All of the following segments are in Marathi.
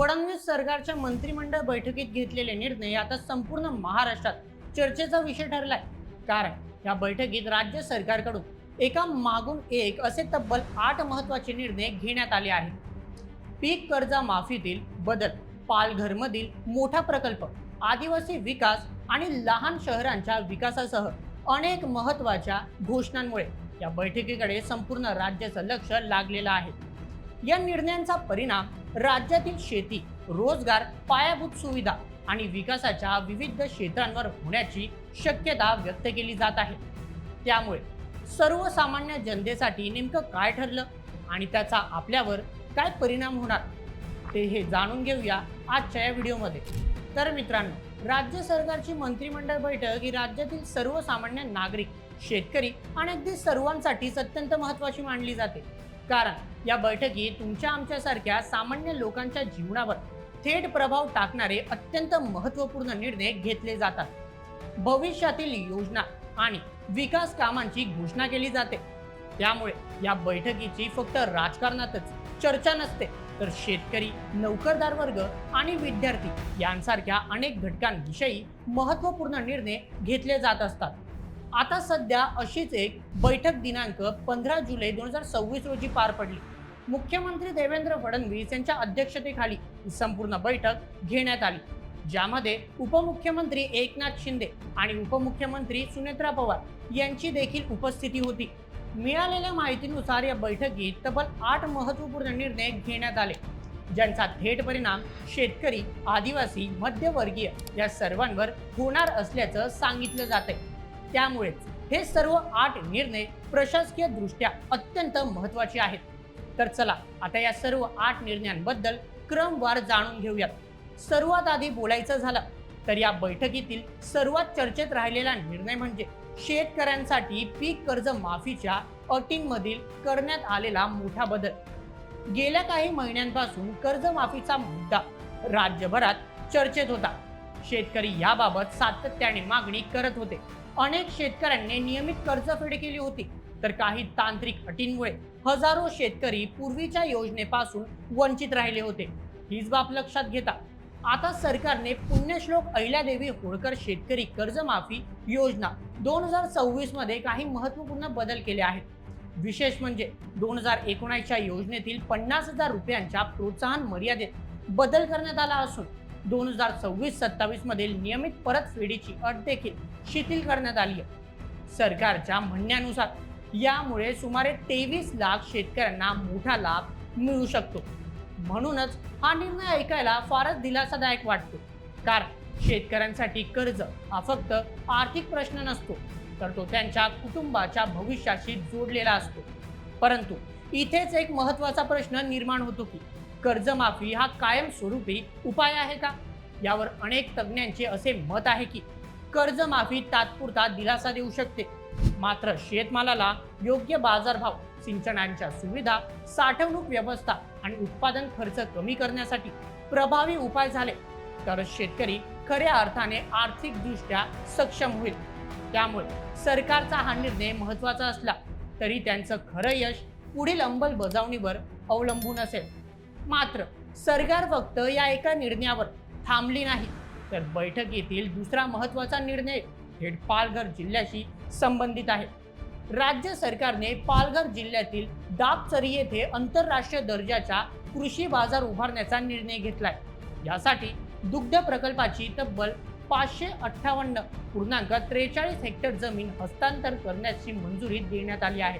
फडणवीस सरकारच्या मंत्रिमंडळ बैठकीत घेतलेले निर्णय आता संपूर्ण महाराष्ट्रात चर्चेचा विषय ठरलाय। कारण या बैठकीत राज्य सरकारकडून एका मागून एक असे तब्बल 8 महत्त्वाचे निर्णय घेण्यात आले आहेत। पीक कर्ज माफीतील बदल, पालघरमधील मोठा प्रकल्प, आदिवासी विकास आणि लहान शहरांच्या विकासासह अनेक महत्त्वाच्या घोषणांमुळे या बैठकीकडे संपूर्ण राज्याचं लक्ष लागलेलं आहे। या निर्णयांचा परिणाम राज्यातील शेती, रोजगार, पायाभूत सुविधा आणि विकासाच्या विविध क्षेत्रांवर होण्याची शक्यता व्यक्त केली जात आहे। त्यामुळे सर्वसामान्य जनतेसाठी नेमकं काय ठरलं आणि त्याचा आपल्यावर काय परिणाम होणार हे जाणून घेऊया आजच्या या व्हिडिओमध्ये। तर मित्रांनो, राज्य सरकारची मंत्रिमंडळ बैठक ही राज्यातील सर्वसामान्य नागरिक, शेतकरी आणि अगदी सर्वांसाठीच अत्यंत महत्त्वाची मानली जाते। कारण या बैठकीत तुमच्या आमच्यासारख्या सामान्य लोकांच्या जीवनावर थेट प्रभाव टाकणारे अत्यंत महत्त्वपूर्ण निर्णय घेतले जातात। भविष्यातील योजना आणि विकास कामांची घोषणा केली जाते। त्यामुळे या बैठकीची फक्त राजकारणातच चर्चा नसते, तर शेतकरी, नोकरदार वर्ग आणि विद्यार्थी यांसारख्या अनेक घटकांविषयी महत्त्वपूर्ण निर्णय घेतले जात असतात। आता सध्या अशीच एक बैठक दिनांक 15 जुलै 2026 रोजी पार पडली। मुख्यमंत्री देवेंद्र फडणवीस यांच्या अध्यक्षतेखाली संपूर्ण बैठक घेण्यात आली, ज्यामध्ये उपमुख्यमंत्री एकनाथ शिंदे आणि उपमुख्यमंत्री सुनेत्रा पवार यांची देखील उपस्थिती होती। मिळालेल्या माहितीनुसार या बैठकीत तब्बल 8 महत्त्वपूर्ण निर्णय घेण्यात आले, ज्यांचा थेट परिणाम शेतकरी, आदिवासी, मध्यमवर्गीय या सर्वांवर होणार असल्याचं सांगितलं जातंय। त्यामुळेच हे सर्व 8 निर्णय प्रशासकीय दृष्ट्या अत्यंत महत्त्वाचे आहेत। तर चला आता या सर्व 8 निर्णयांबद्दल क्रमवार जाणून घेऊयात। सर्वात आधी बोलायचं झालं तर या बैठकीतील सर्वात चर्चेत राहिलेला निर्णय म्हणजे शेतकऱ्यांसाठी पीक कर्ज माफीच्या अटींमधील करण्यात आलेला मोठा बदल। गेल्या काही महिन्यांपासून कर्जमाफीचा मुद्दा राज्यभरात चर्चेत होता। शेतकरी याबाबत सातत्याने मागणी करत होते। अनेक शेतकऱ्यांनी नियमित कर्जफेड केली होती, तर काही तांत्रिक अटींमुळे हजारो शेतकरी पूर्वीच्या योजनेपासून वंचित राहिले होते। हीच बाब लक्षात घेता आता सरकारने पुण्यश्लोक अहिल्यादेवी होळकर शेतकरी कर्जमाफी योजना 2026 मध्ये काही महत्त्वपूर्ण बदल केले आहेत। विशेष म्हणजे 2019च्या योजनेतील 50,000 रुपयांच्या प्रोत्साहन मर्यादेत बदल करण्यात आला असून 2026-27 मधील नियमित परतफेडीची अट देखील शिथिल करण्यात आली आहे। सरकारच्या म्हणण्यानुसार यामुळे सुमारे 23 लाख शेतकऱ्यांना मोठा लाभ मिळू शकतो। म्हणूनच हा निर्णय ऐकायला फारच दिलासादायक वाटतो। कारण शेतकऱ्यांसाठी कर्ज हा फक्त आर्थिक प्रश्न नसतो, तर तो त्यांच्या कुटुंबाच्या भविष्याशी जोडलेला असतो। परंतु इथेच एक महत्त्वाचा प्रश्न निर्माण होतो की कर्जमाफी हा कायमस्वरूपी उपाय आहे का? यावर अनेक तज्ञांचे असे मत आहे की कर्जमाफी तात्पुरता दिलासा देऊ शकते, मात्र शेतमालाला योग्य बाजारभाव, सिंचनाच्या सुविधा, साठवणूक व्यवस्था आणि उत्पादन खर्च कमी करण्यासाठी प्रभावी उपाय झाले तरच शेतकरी खऱ्या अर्थाने आर्थिकदृष्ट्या सक्षम होईल। त्यामुळे सरकारचा हा निर्णय महत्त्वाचा असला तरी त्यांचं खरं यश पुढील अंमलबजावणीवर अवलंबून असेल। मात्र सरकार फक्त या एका निर्णयावर थांबली नाही, तर बैठकीतील दुसरा महत्त्वाचा निर्णय थेट पालघर जिल्ह्याशी संबंधित आहे। राज्य सरकारने पालघर जिल्ह्यातील दापचरी येथे आंतरराष्ट्रीय दर्जाचा कृषी बाजार उभारण्याचा निर्णय घेतलाय। यासाठी दुग्ध प्रकल्पाची तब्बल 558.43 हेक्टर जमीन हस्तांतर करण्याची मंजुरी देण्यात आली आहे।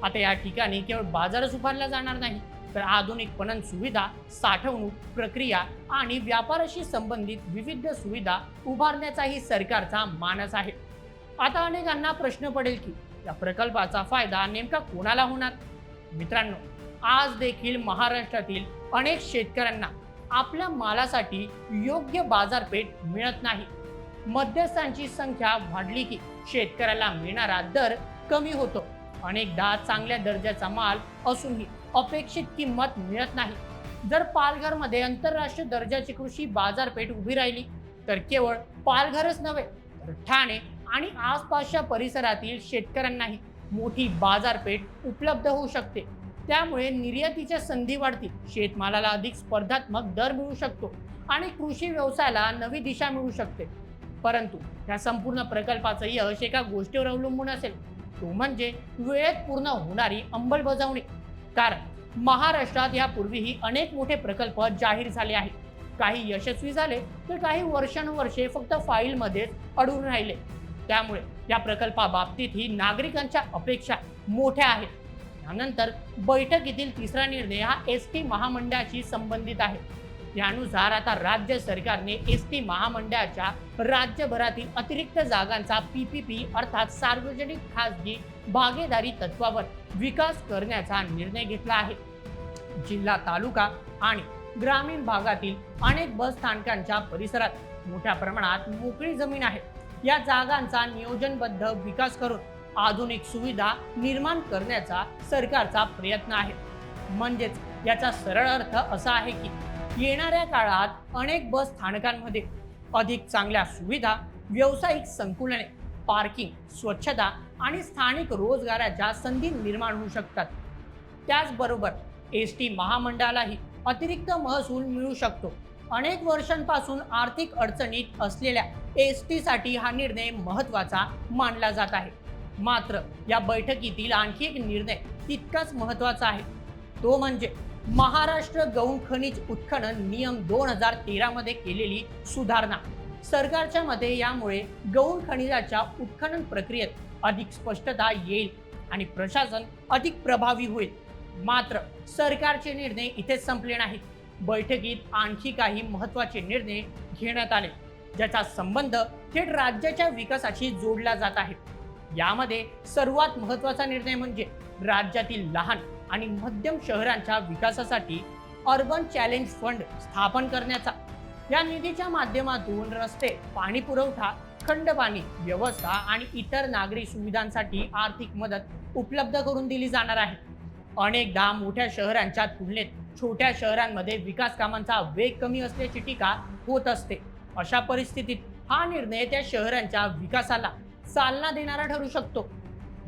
आता या ठिकाणी केवळ बाजारच उभारला जाणार नाही, तर आधुनिक पणन सुविधा, साठवणूक प्रक्रिया आणि व्यापाराशी संबंधित विविध सुविधा उभारण्याचाही सरकारचा मानस आहे। आता अनेकांना प्रश्न पडेल की या प्रकल्पाचा फायदा नेमका कोणाला होणार? मित्रांनो, आज देखील महाराष्ट्रातील अनेक शेतकऱ्यांना आपल्या मालासाठी योग्य बाजारपेठ मिळत नाही। मध्यस्थांची संख्या वाढली की शेतकऱ्याला मिळणारा दर कमी होतो। अनेकदा चांगल्या दर्जाचा माल असूनही अपेक्षित किंमत मिळत नाही। जर पालघरमध्ये आंतरराष्ट्रीय दर्जाची कृषी बाजारपेठ उभी राहिली तर केवळ पालघरच नव्हे, तर ठाणे आणि आसपासच्या परिसरातील शेतकऱ्यांनाही मोठी बाजारपेठ उपलब्ध होऊ शकते। त्यामुळे निर्यातीच्या संधी वाढतील, शेतमालाला अधिक स्पर्धात्मक दर मिळू शकतो आणि कृषी व्यवसायाला नवी दिशा मिळू शकते. परंतु या संपूर्ण प्रकल्पाचं यश एका गोष्टीवर अवलंबून असेल, तो म्हणजे वेळेत पूर्ण होणारी अंमलबजावणी. कारण महाराष्ट्रात यापूर्वीही अनेक मोठे प्रकल्प जाहीर झाले आहेत. काही यशस्वी झाले तर काही वर्षानुवर्षे फक्त फाईलमध्येच अडून राहिले. त्यामुळे या प्रकल्पाबाबतीत ही नागरिकांच्या अपेक्षा मोठ्या आहेत. यानंतर बैठकीतील तिसरा निर्णय हा एसटी महामंडळाशी संबंधित आहे. यानुसार आता राज्य सरकारने एसटी महामंडळाच्या राज्यभरातील अतिरिक्त जागांचा पीपीपी अर्थात सार्वजनिक खासगी भागीदारी तत्वावर विकास करण्याचा निर्णय घेतला आहे. जिल्हा, तालुका आणि ग्रामीण भागातील अनेक बस स्थानकांच्या परिसरात मोठ्या प्रमाणात मोकळी जमीन आहे. या जागांचा नियोजनबद्ध विकास करून आधुनिक सुविधा निर्माण करण्याचा सरकारचा प्रयत्न आहे. म्हणजेच याचा सरळ अर्थ असा आहे की येणाऱ्या काळात अनेक बस स्थानकांमध्ये अधिक चांगल्या सुविधा, व्यावसायिक संकुलने, पार्किंग, स्वच्छता आणि स्थानिक रोजगाराच्या संधी निर्माण होऊ शकतात. त्याचबरोबर एसटी महामंडळालाही अतिरिक्त महसूल मिळू शकतो. अनेक वर्षांपासून आर्थिक अडचणीत असलेल्या एसटीसाठी हा निर्णय महत्त्वाचा मानला जात आहे. मात्र या बैठकीतील आणखी एक निर्णय तितकाच महत्त्वाचा आहे. तो म्हणजे महाराष्ट्र गौण खनिज उत्खनन नियम 2013 मध्ये केलेली सुधारणा. सरकारच्या मते यामुळे गौण खनिजाच्या उत्खनन प्रक्रियेत अधिक स्पष्टता येईल आणि प्रशासन अधिक प्रभावी होईल. मात्र सरकारचे निर्णय इथेच संपले नाहीत. बैठकीत आणखी काही महत्त्वाचे निर्णय घेण्यात आले, ज्याचा संबंध थेट राज्याच्या विकासाशी जोडला जात आहे. यामध्ये सर्वात महत्त्वाचा निर्णय म्हणजे राज्यातील लहान आणि मध्यम शहरांच्या विकासासाठी अर्बन चॅलेंज फंड स्थापन करण्याचा. या निधीच्या माध्यमातून रस्ते, पाणी पुरवठा, खंडपाणी व्यवस्था आणि इतर नागरी सुविधांसाठी आर्थिक मदत उपलब्ध करून दिली जाणार आहे. अनेकदा मोठ्या शहरांच्या तुलनेत छोट्या शहरांमध्ये विकास कामांचा वेग कमी असल्याची टीका होत असते. अशा परिस्थितीत हा निर्णय त्या शहरांच्या विकासाला चालना देणारा ठरू शकतो.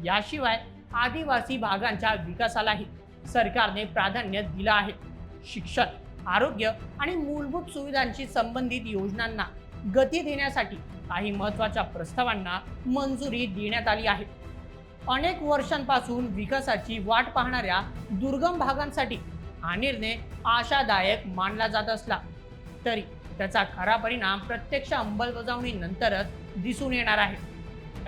याशिवाय आदिवासी भागांच्या विकासालाही सरकारने प्राधान्य दिलं आहे. शिक्षण, आरोग्य आणि मूलभूत सुविधांशी संबंधित योजनांना गती देण्यासाठी काही महत्त्वाच्या प्रस्तावांना मंजुरी देण्यात आली आहे. अनेक वर्षांपासून विकासाची वाट पाहणाऱ्या दुर्गम भागांसाठी हा निर्णय आशादायक मानला जात असला तरी त्याचा खरा परिणाम प्रत्यक्ष अंमलबजावणीनंतरच दिसून येणार आहे.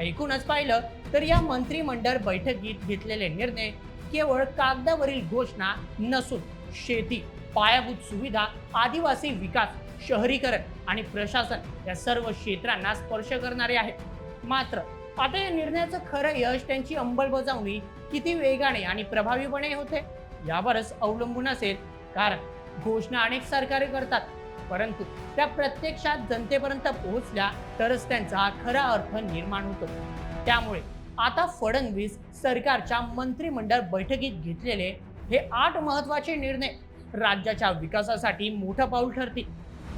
एकूणच पाहिलं तर या मंत्रिमंडळ बैठकीत घेतलेले निर्णय केवळ कागदावरील घोषणा नसून शेती, पायाभूत सुविधा, आदिवासी विकास, शहरीकरण आणि प्रशासन या सर्व क्षेत्रांना स्पर्श करणारे आहेत. मात्र आता या निर्णयाचं खरं यश, त्यांची अंमलबजावणी किती वेगाने आणि प्रभावीपणे होते यावरच अवलंबून असेल. कारण घोषणा अनेक सरकारे करतात, परंतु त्या प्रत्यक्षात जनतेपर्यंत पोहोचल्या तरच त्यांचा खरा अर्थ निर्माण होतो. त्यामुळे आता फडणवीस सरकारच्या मंत्रिमंडळ बैठकीत घेतलेले हे 8 महत्त्वाचे निर्णय राज्याच्या विकासासाठी मोठं पाऊल ठरतील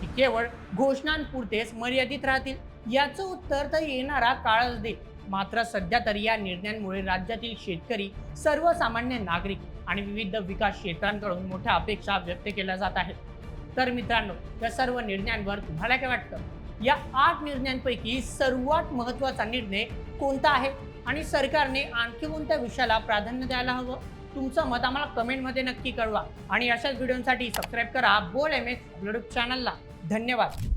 की केवळ घोषणांपुरतेच मर्यादित राहतील, याचं उत्तर तर येणारा काळच देईल. मात्र सध्या तरी या निर्णयांमुळे राज्यातील शेतकरी, सर्वसामान्य नागरिक आणि विविध विकास क्षेत्रांकडून मोठ्या अपेक्षा व्यक्त केल्या जात आहेत. तर मित्रांनो, या सर्व निर्णयांवर तुम्हाला काय वाटतं? या 8 निर्णयांपैकी सर्वात महत्त्वाचा निर्णय कोणता आहे आणि सरकारने आणखी कोणत्या विषयाला प्राधान्य द्यायला हवं? तुमचं मत आम्हाला कमेंटमध्ये नक्की कळवा आणि अशाच व्हिडिओसाठी सबस्क्राईब करा बोल एमएक्स यूट्यूब चॅनलला. धन्यवाद.